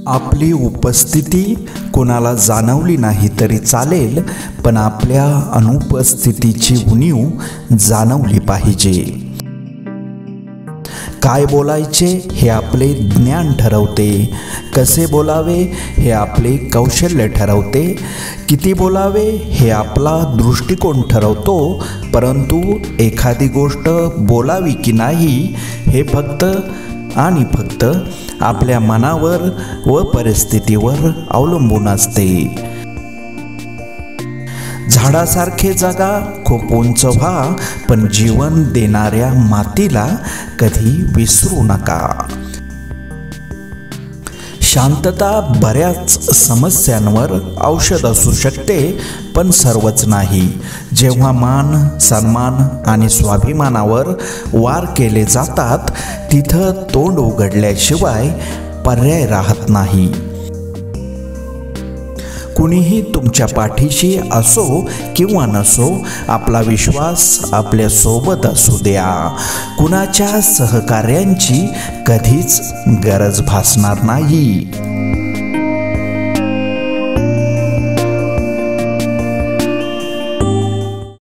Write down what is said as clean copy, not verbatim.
आपली उपस्थिती कोणाला जाणवली नाही तरी चालेल, पण आपल्या अनुपस्थितीची उणीव जाणवली पाहिजे. काय बोलायचे हे आपले ज्ञान ठरवते, कसे बोलावे हे आपले कौशल्य ठरवते, किती बोलावे हे आपला दृष्टिकोन ठरवतो. परंतु एखादी गोष्ट बोलावी की नाही हे फक्त आणि फक्त आपल्या मनावर व परिस्थितीवर अवलंबून असते. झाडासारखे जगा, खूप उंच व्हा, पण जीवन देणाऱ्या मातीला कधी विसरू नका. शांतता बऱ्याच समस्यांवर औषध असू शकते, पण सर्वच नाही. जेव्हा मान, सन्मान आणि स्वाभिमानावर वार केले जातात, तिथं तोंड उघडल्याशिवाय पर्याय राहत नाही. कुणीही तुमच्या पाठीशी असो किंवा नसो, आपला विश्वास आपल्या सोबत असू द्या. कुणाच्या सहकार्यांची कधीच गरज भासणार नाही.